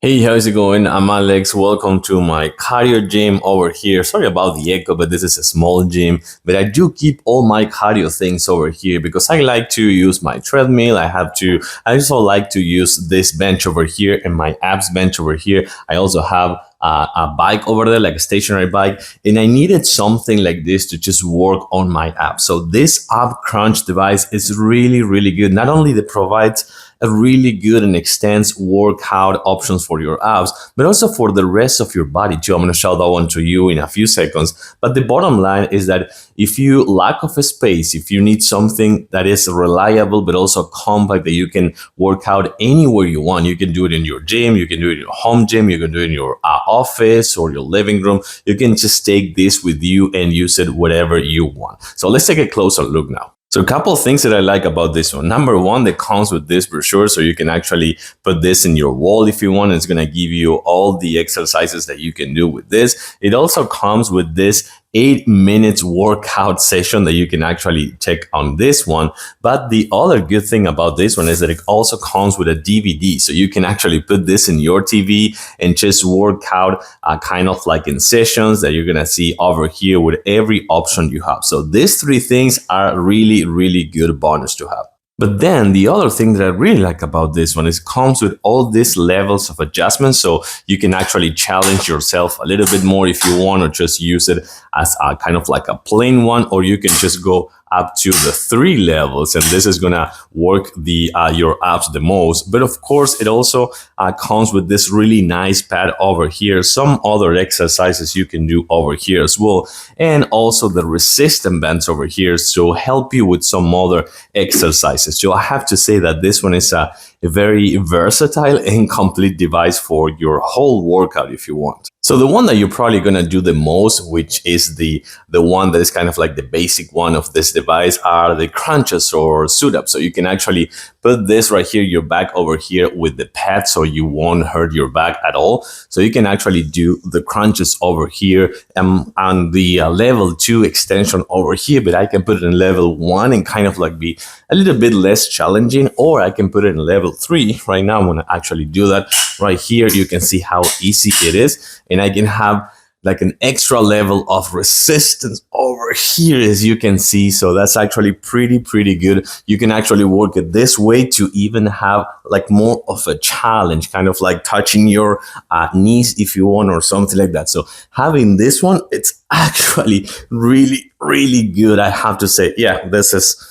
Hey, how's it going? I'm Alex. Welcome to my cardio gym over here. Sorry about the echo, but this is a small gym. But I do keep all my cardio things over here because I like to use my treadmill. I also like to use this bench over here and my abs bench over here. I also have a bike over there, like a stationary bike, and I needed something like this to just work on my abs. So this ab crunch device is really, really good. Not only it provides a really good and extensive workout options for your abs, but also for the rest of your body too. I'm going to show that one to you in a few seconds. But the bottom line is that if you lack of a space, if you need something that is reliable but also compact that you can work out anywhere you want, you can do it in your gym, you can do it in your home gym, you can do it in your office or your living room. You can just take this with you and use it whatever you want. So let's take a closer look now. So a couple of things that I like about this one. Number one, that comes with this brochure, so you can actually put this in your wall if you want. It's going to give you all the exercises that you can do with this. It also comes with this 8 minutes workout session that you can actually check on this one. But the other good thing about this one is that it also comes with a DVD. So you can actually put this in your TV and just work out kind of like in sessions that you're going to see over here with every option you have. So these three things are really, really good bonus to have. But then the other thing that I really like about this one is it comes with all these levels of adjustment. So you can actually challenge yourself a little bit more if you want, or just use it as a kind of like a plain one, or you can just go up to the 3 levels, and this is gonna work your abs the most. But of course, it also comes with this really nice pad over here, some other exercises you can do over here as well, and also the resistance bands over here to help you with some other exercises. So I have to say that this one is a very versatile and complete device for your whole workout if you want. So the one that you're probably going to do the most, which is the one that is kind of like the basic one of this device, are the crunches or sit-ups. So you can actually put this right here, your back over here with the pad, so you won't hurt your back at all. So you can actually do the crunches over here on the level 2 extension over here, but I can put it in level 1 and kind of like be a little bit less challenging, or I can put it in level 3. Right now I'm going to actually do that right here. You can see how easy it is, and I can have like an extra level of resistance over here, as you can see. So that's actually pretty good. You can actually work it this way to even have like more of a challenge, kind of like touching your knees if you want, or something like that. So having this one, it's actually really good. I have to say, yeah, this is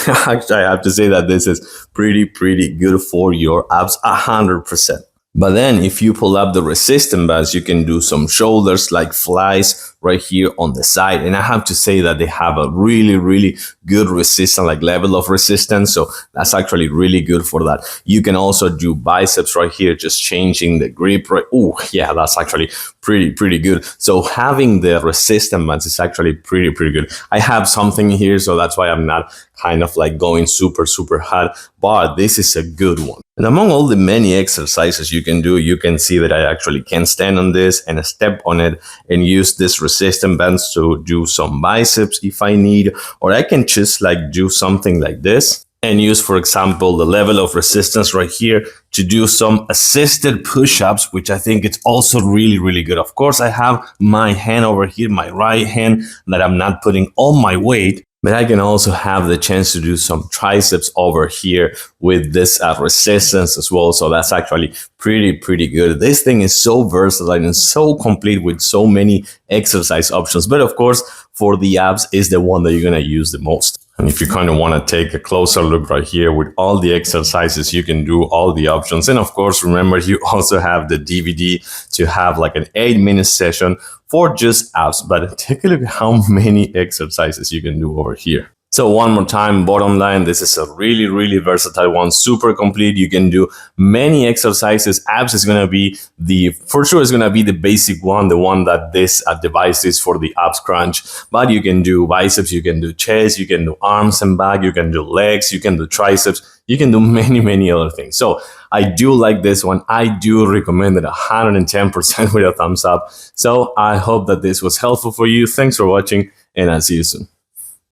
actually, I have to say that this is pretty good for your abs 100%. But then if you pull up the resistance bands, you can do some shoulders like flies right here on the side. And I have to say that they have a really good resistance, like level of resistance. So that's actually really good for that. You can also do biceps right here, just changing the grip, right? Oh, yeah, that's actually pretty good. So having the resistance bands is actually pretty good. I have something here, so that's why I'm not kind of like going super hard, but this is a good one. And among all the many exercises you can do, you can see that I actually can stand on this and step on it and use this resistance bands to do some biceps if I need, or I can just like do something like this and use, for example, the level of resistance right here to do some assisted push-ups, which I think it's also really good. Of course, I have my hand over here, my right hand, that I'm not putting all my weight, but I can also have the chance to do some triceps over here with this resistance as well. So that's actually pretty good. This thing is so versatile and so complete with so many exercise options. But of course, for the abs is the one that you're going to use the most. And if you kind of want to take a closer look right here with all the exercises you can do, all the options. And of course, remember, you also have the DVD to have like an 8-minute session for just abs. But take a look at how many exercises you can do over here. So one more time, bottom line, this is a really versatile one, super complete. You can do many exercises. Abs is going to be for sure is going to be the basic one, the one that this device is for the abs crunch. But you can do biceps, you can do chest, you can do arms and back, you can do legs, you can do triceps, you can do many other things. So I do like this one. I do recommend it 110% with a thumbs up. So I hope that this was helpful for you. Thanks for watching, and I'll see you soon.